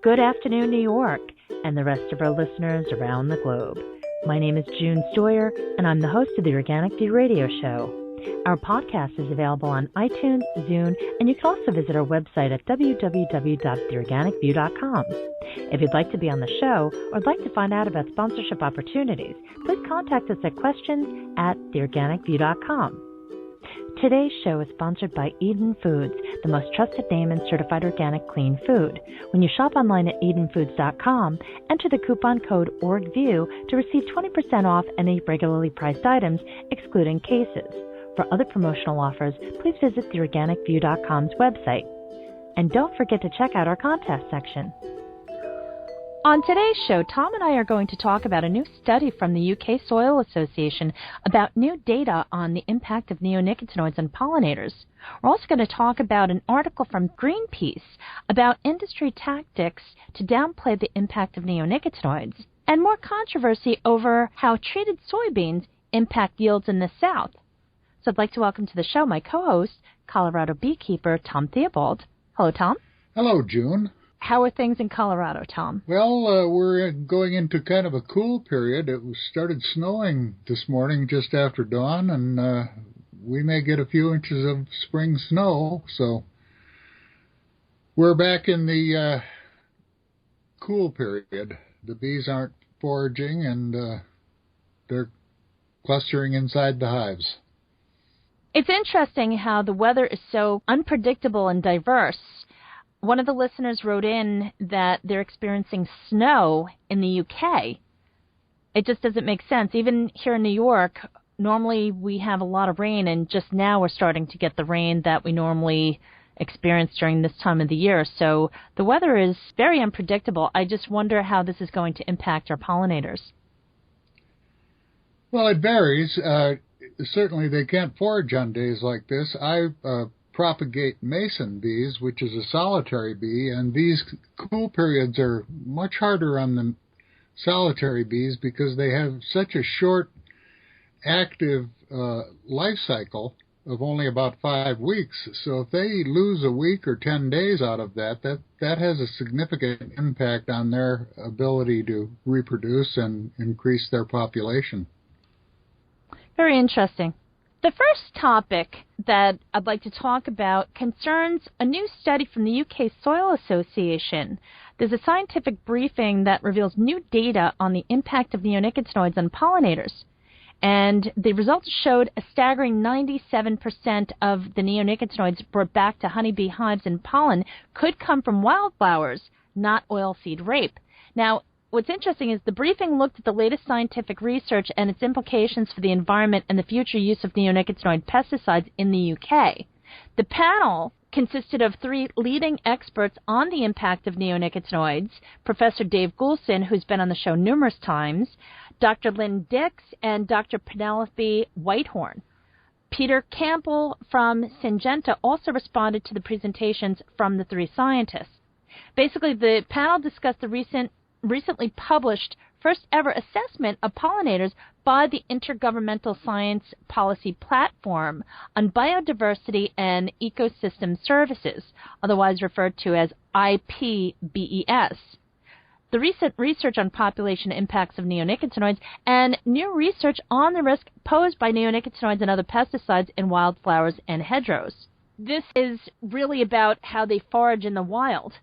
Good afternoon, New York, and the rest of our listeners around the globe. My name is June Stoyer, and I'm the host of the Organic View radio show. Our podcast is available on iTunes, Zune, and you can also visit our website at www.theorganicview.com. If you'd like to be on the show or would like to find out about sponsorship opportunities, please contact us at questions@theorganicview.com. Today's show is sponsored by Eden Foods, the most trusted name in certified organic clean food. When you shop online at EdenFoods.com, enter the coupon code ORGVIEW to receive 20% off any regularly priced items, excluding cases. For other promotional offers, please visit theorganicview.com's website. And don't forget to check out our contest section. On today's show, Tom and I are going to talk about a new study from the UK Soil Association about new data on the impact of neonicotinoids on pollinators. We're also going to talk about an article from Greenpeace about industry tactics to downplay the impact of neonicotinoids, and more controversy over how treated soybeans impact yields in the South. So I'd like to welcome to the show my co-host, Colorado beekeeper Tom Theobald. Hello, Tom. Hello, June. How are things in Colorado, Tom? Well, we're going into kind of a cool period. It started snowing this morning just after dawn, and we may get a few inches of spring snow. So we're back in the cool period. The bees aren't foraging, and they're clustering inside the hives. It's interesting how the weather is so unpredictable and diverse. One of the listeners wrote in that they're experiencing snow in the UK. It just doesn't make sense. Even here in New York, normally we have a lot of rain, and just now we're starting to get the rain that we normally experience during this time of the year. So the weather is very unpredictable. I just wonder how this is going to impact our pollinators. Well, it varies. Certainly they can't forage on days like this. I propagate mason bees, which is a solitary bee, and these cool periods are much harder on the solitary bees because they have such a short active life cycle of only about 5 weeks. So if they lose a week or 10 days out of that has a significant impact on their ability to reproduce and increase their population. Very interesting. The first topic that I'd like to talk about concerns a new study from the UK Soil Association. There's a scientific briefing that reveals new data on the impact of neonicotinoids on pollinators. And the results showed a staggering 97% of the neonicotinoids brought back to honeybee hives and pollen could come from wildflowers, not oilseed rape. Now, what's interesting is the briefing looked at the latest scientific research and its implications for the environment and the future use of neonicotinoid pesticides in the UK. The panel consisted of 3 leading experts on the impact of neonicotinoids, Professor Dave Goulson, who's been on the show numerous times, Dr. Lynn Dix, and Dr. Penelope Whitehorn. Peter Campbell from Syngenta also responded to the presentations from the 3 scientists. Basically, the panel discussed the recently published first-ever assessment of pollinators by the Intergovernmental Science Policy Platform on Biodiversity and Ecosystem Services, otherwise referred to as IPBES. The recent research on population impacts of neonicotinoids and new research on the risk posed by neonicotinoids and other pesticides in wildflowers and hedgerows. This is really about how they forage in the wild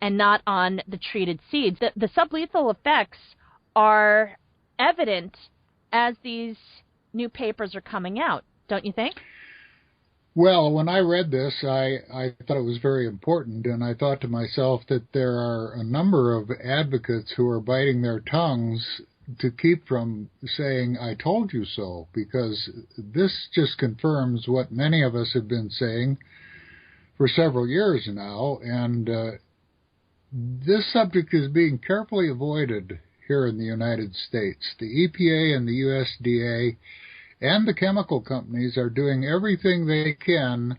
and not on the treated seeds. The sublethal effects are evident as these new papers are coming out, don't you think? Well, when I read this, I thought it was very important, and I thought to myself that there are a number of advocates who are biting their tongues to keep from saying, "I told you so," because this just confirms what many of us have been saying for several years now, and this subject is being carefully avoided here in the United States. The EPA and the USDA and the chemical companies are doing everything they can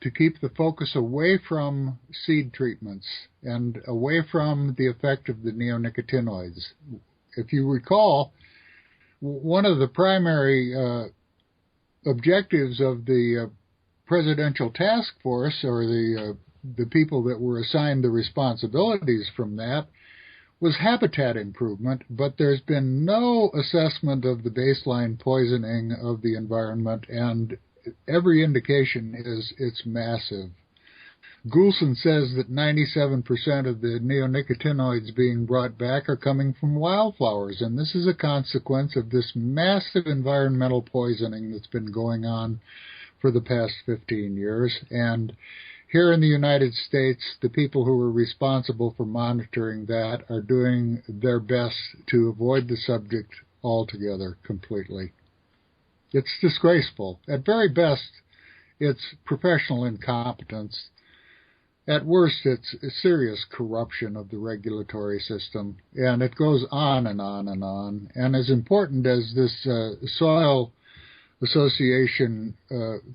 to keep the focus away from seed treatments and away from the effect of the neonicotinoids. If you recall, one of the primary objectives of the Presidential Task Force, or the the people that were assigned the responsibilities from that was habitat improvement, but there's been no assessment of the baseline poisoning of the environment, and every indication is it's massive. Goulson says that 97% of the neonicotinoids being brought back are coming from wildflowers, and this is a consequence of this massive environmental poisoning that's been going on for the past 15 years. And here in the United States, the people who are responsible for monitoring that are doing their best to avoid the subject altogether, completely. It's disgraceful. At very best, it's professional incompetence. At worst, it's a serious corruption of the regulatory system, and it goes on and on and on. And as important as this Soil Association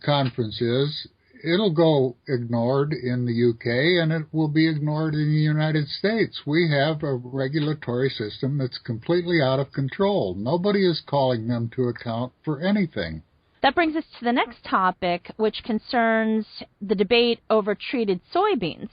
conference is, it'll go ignored in the UK, and it will be ignored in the United States. We have a regulatory system that's completely out of control. Nobody is calling them to account for anything. That brings us to the next topic, which concerns the debate over treated soybeans.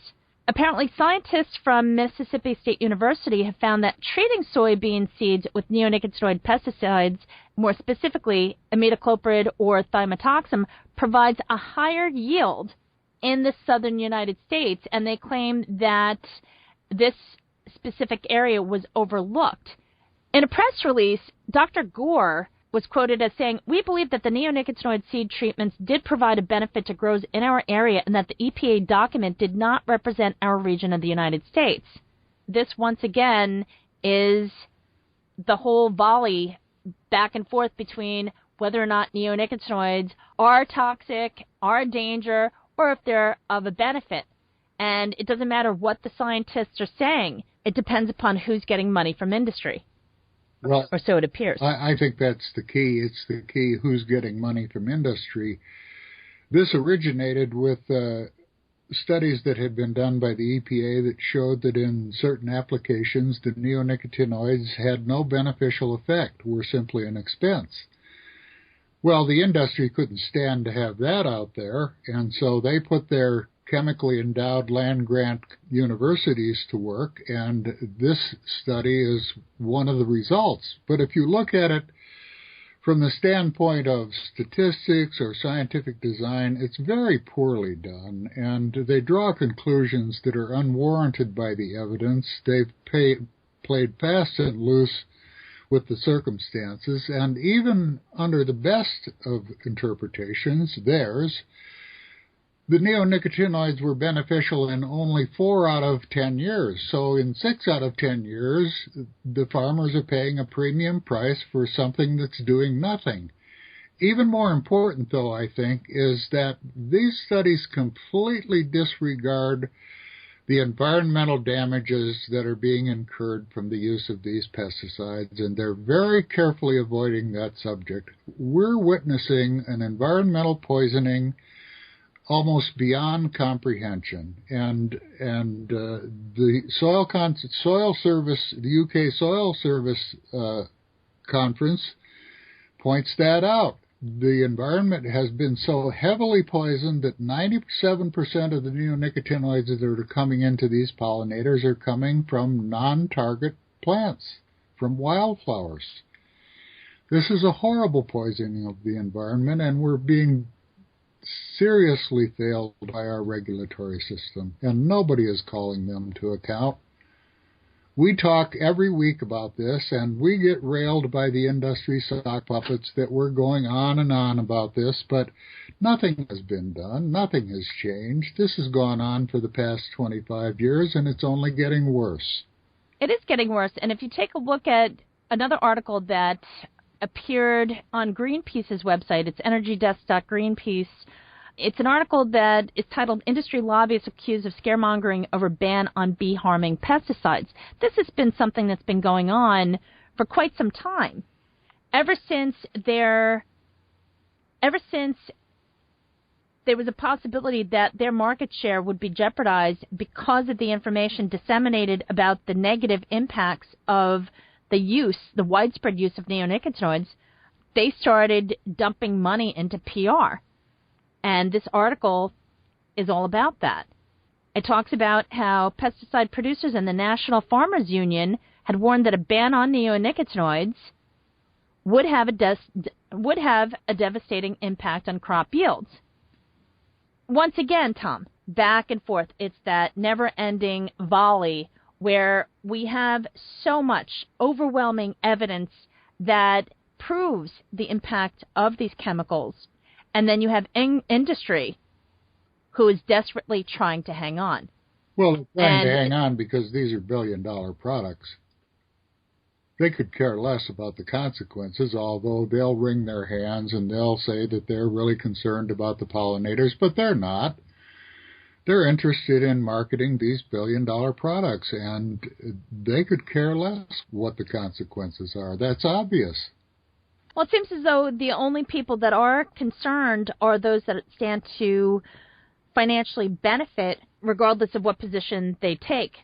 Apparently, scientists from Mississippi State University have found that treating soybean seeds with neonicotinoid pesticides, more specifically imidacloprid or thiamethoxam, provides a higher yield in the southern United States, and they claim that this specific area was overlooked. In a press release, Dr. Gore was quoted as saying, "We believe that the neonicotinoid seed treatments did provide a benefit to growers in our area and that the EPA document did not represent our region of the United States." This, once again, is the whole volley back and forth between whether or not neonicotinoids are toxic, are a danger, or if they're of a benefit. And it doesn't matter what the scientists are saying. It depends upon who's getting money from industry. Well, or so it appears. I think that's the key. It's the key, who's getting money from industry. This originated with studies that had been done by the EPA that showed that in certain applications, the neonicotinoids had no beneficial effect, were simply an expense. Well, the industry couldn't stand to have that out there, and so they put their chemically endowed land-grant universities to work, and this study is one of the results. But if you look at it from the standpoint of statistics or scientific design, it's very poorly done, and they draw conclusions that are unwarranted by the evidence. They've played fast and loose with the circumstances, and even under the best of interpretations, theirs, the neonicotinoids were beneficial in only 4 out of 10 years. So in 6 out of 10 years, the farmers are paying a premium price for something that's doing nothing. Even more important, though, I think, is that these studies completely disregard the environmental damages that are being incurred from the use of these pesticides, and they're very carefully avoiding that subject. We're witnessing an environmental poisoning almost beyond comprehension, and the Soil Service, the UK Soil Service conference points that out. The environment has been so heavily poisoned that 97% of the neonicotinoids that are coming into these pollinators are coming from non-target plants, from wildflowers. This is a horrible poisoning of the environment, and we're being seriously failed by our regulatory system, and nobody is calling them to account. We talk every week about this, and we get railed by the industry sock puppets that we're going on and on about this, but nothing has been done. Nothing has changed. This has gone on for the past 25 years, and it's only getting worse. It is getting worse, and if you take a look at another article that appeared on Greenpeace's website. It's energydesk.greenpeace. It's an article that is titled "Industry Lobbyists Accused of Scaremongering Over Ban on Bee-Harming Pesticides." This has been something that's been going on for quite some time. Ever since there was a possibility that their market share would be jeopardized because of the information disseminated about the negative impacts of the widespread use of neonicotinoids, they started dumping money into PR. And this article is all about that. It talks about how pesticide producers and the National Farmers Union had warned that a ban on neonicotinoids would have a devastating impact on crop yields. Once again, Tom, back and forth. It's that never-ending volley where we have so much overwhelming evidence that proves the impact of these chemicals, and then you have industry who is desperately trying to hang on. Well, they're trying to hang on because these are billion-dollar products. They could care less about the consequences, although they'll wring their hands and they'll say that they're really concerned about the pollinators, but they're not. They're interested in marketing these billion-dollar products, and they could care less what the consequences are. That's obvious. Well, it seems as though the only people that are concerned are those that stand to financially benefit, regardless of what position they take.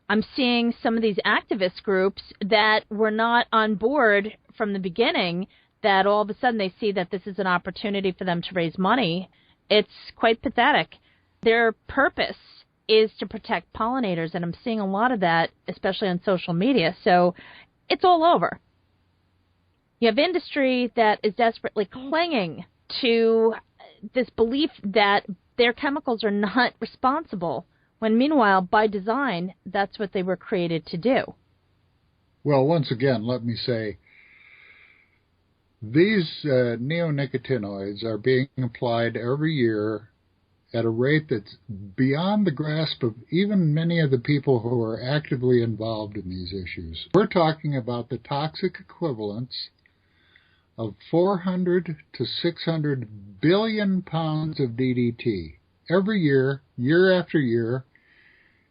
I'm seeing some of these activist groups that were not on board from the beginning, that all of a sudden they see that this is an opportunity for them to raise money. It's quite pathetic. Their purpose is to protect pollinators, and I'm seeing a lot of that, especially on social media. So it's all over. You have industry that is desperately clinging to this belief that their chemicals are not responsible, when meanwhile, by design, that's what they were created to do. Well, once again, let me say, these neonicotinoids are being applied every year at a rate that's beyond the grasp of even many of the people who are actively involved in these issues. We're talking about the toxic equivalents of 400 to 600 billion pounds of DDT. Every year, year after year,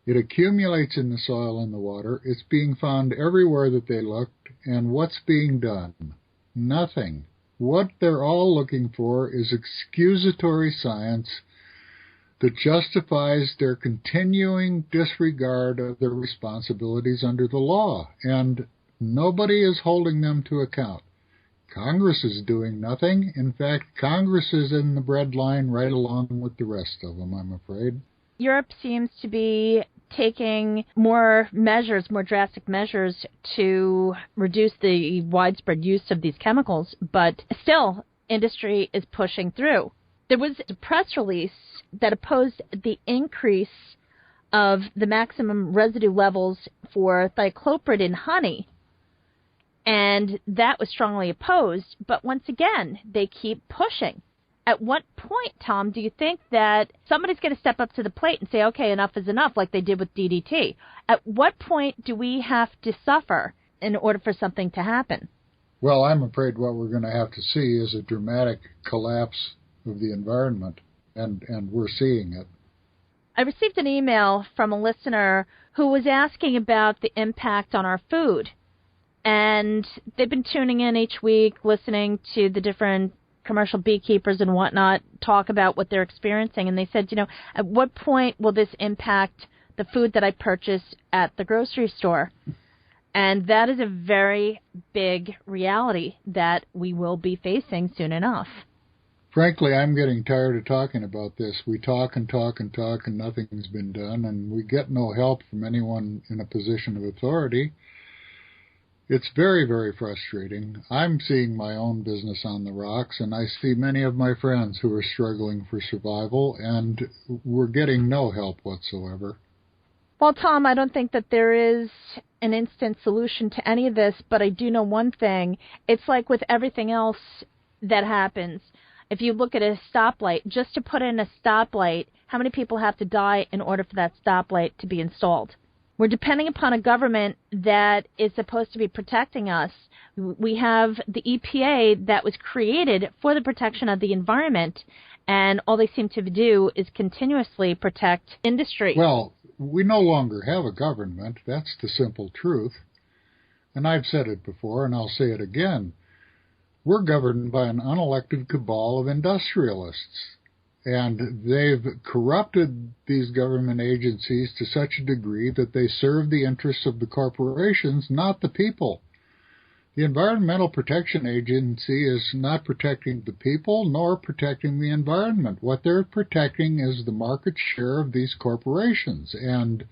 it accumulates in the soil and the water. It's being found everywhere that they looked. And what's being done? Nothing. What they're all looking for is excusatory science that justifies their continuing disregard of their responsibilities under the law. And nobody is holding them to account. Congress is doing nothing. In fact, Congress is in the bread line right along with the rest of them, I'm afraid. Europe seems to be taking more drastic measures to reduce the widespread use of these chemicals, but still, industry is pushing through. There was a press release that opposed the increase of the maximum residue levels for thiacloprid in honey, and that was strongly opposed, but once again, they keep pushing. At what point, Tom, do you think that somebody's going to step up to the plate and say, okay, enough is enough, like they did with DDT? At what point do we have to suffer in order for something to happen? Well, I'm afraid what we're going to have to see is a dramatic collapse of the environment, and we're seeing it. I received an email from a listener who was asking about the impact on our food. And they've been tuning in each week, listening to the different commercial beekeepers and whatnot talk about what they're experiencing. And they said, at what point will this impact the food that I purchase at the grocery store? And that is a very big reality that we will be facing soon enough. Frankly, I'm getting tired of talking about this. We talk and talk and talk and nothing's been done, and we get no help from anyone in a position of authority. It's very, very frustrating. I'm seeing my own business on the rocks, and I see many of my friends who are struggling for survival, and we're getting no help whatsoever. Well, Tom, I don't think that there is an instant solution to any of this, but I do know one thing. It's like with everything else that happens. If you look at a stoplight, just to put in a stoplight, how many people have to die in order for that stoplight to be installed? We're depending upon a government that is supposed to be protecting us. We have the EPA that was created for the protection of the environment, and all they seem to do is continuously protect industry. Well, we no longer have a government. That's the simple truth. And I've said it before, and I'll say it again. We're governed by an unelected cabal of industrialists. And they've corrupted these government agencies to such a degree that they serve the interests of the corporations, not the people. The Environmental Protection Agency is not protecting the people nor protecting the environment. What they're protecting is the market share of these corporations. And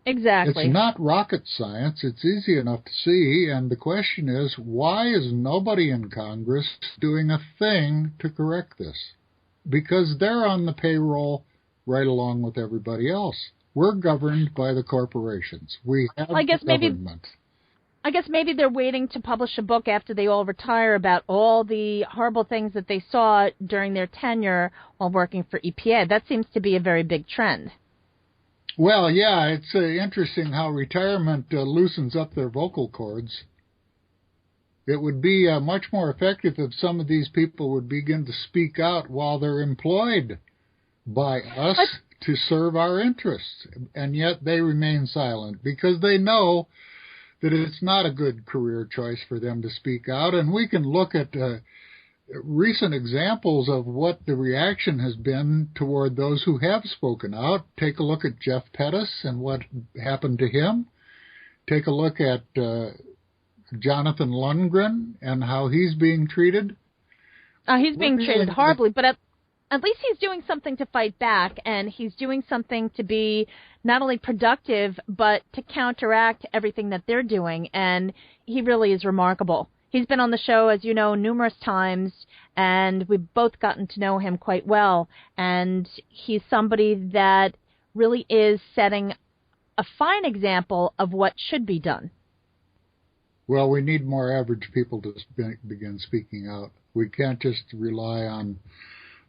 exactly. It's not rocket science. It's easy enough to see. And the question is, why is nobody in Congress doing a thing to correct this? Because they're on the payroll right along with everybody else. We're governed by the corporations. We have government. I guess maybe they're waiting to publish a book after they all retire about all the horrible things that they saw during their tenure while working for EPA. That seems to be a very big trend. Well, yeah, it's interesting how retirement loosens up their vocal cords. It would be much more effective if some of these people would begin to speak out while they're employed by us to serve our interests, and yet they remain silent because they know that it's not a good career choice for them to speak out. And we can look at recent examples of what the reaction has been toward those who have spoken out. Take a look at Jeff Pettis and what happened to him. Take a look at Jonathan Lundgren and how he's being treated. He's being treated horribly, but at least he's doing something to fight back, and he's doing something to be not only productive, but to counteract everything that they're doing, and he really is remarkable. He's been on the show, as you know, numerous times, and we've both gotten to know him quite well, and he's somebody that really is setting a fine example of what should be done. Well, we need more average people to begin speaking out. We can't just rely on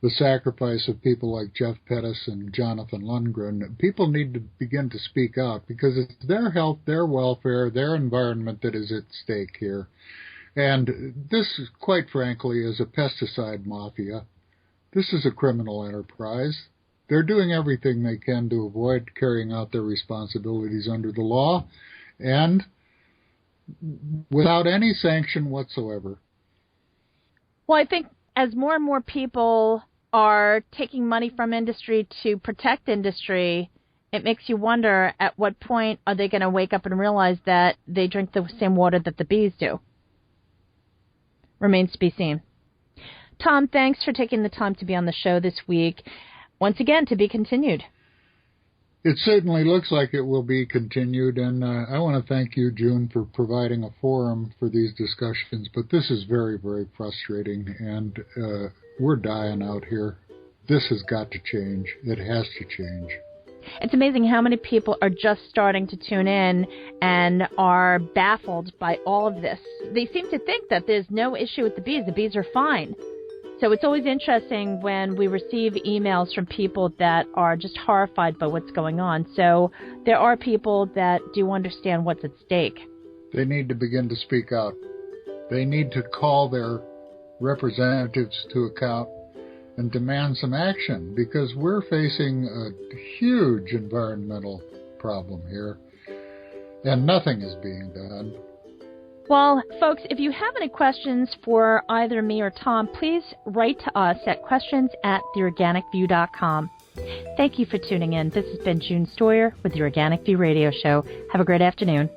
the sacrifice of people like Jeff Pettis and Jonathan Lundgren. People need to begin to speak out because it's their health, their welfare, their environment that is at stake here. And this, quite frankly, is a pesticide mafia. This is a criminal enterprise. They're doing everything they can to avoid carrying out their responsibilities under the law, and without any sanction whatsoever. Well, I think as more and more people are taking money from industry to protect industry, it makes you wonder at what point are they going to wake up and realize that they drink the same water that the bees do. Remains to be seen. Tom, thanks for taking the time to be on the show this week. Once again, to be continued. It certainly looks like it will be continued, and I want to thank you, June, for providing a forum for these discussions, but this is very, very frustrating, and we're dying out here. This has got to change. It has to change. It's amazing how many people are just starting to tune in and are baffled by all of this. They seem to think that there's no issue with the bees. The bees are fine. So it's always interesting when we receive emails from people that are just horrified by what's going on. So there are people that do understand what's at stake. They need to begin to speak out. They need to call their representatives to account and demand some action, because we're facing a huge environmental problem here, and nothing is being done. Well, folks, if you have any questions for either me or Tom, please write to us at questions@theorganicview.com. Thank you for tuning in. This has been June Stoyer with the Organic View Radio Show. Have a great afternoon.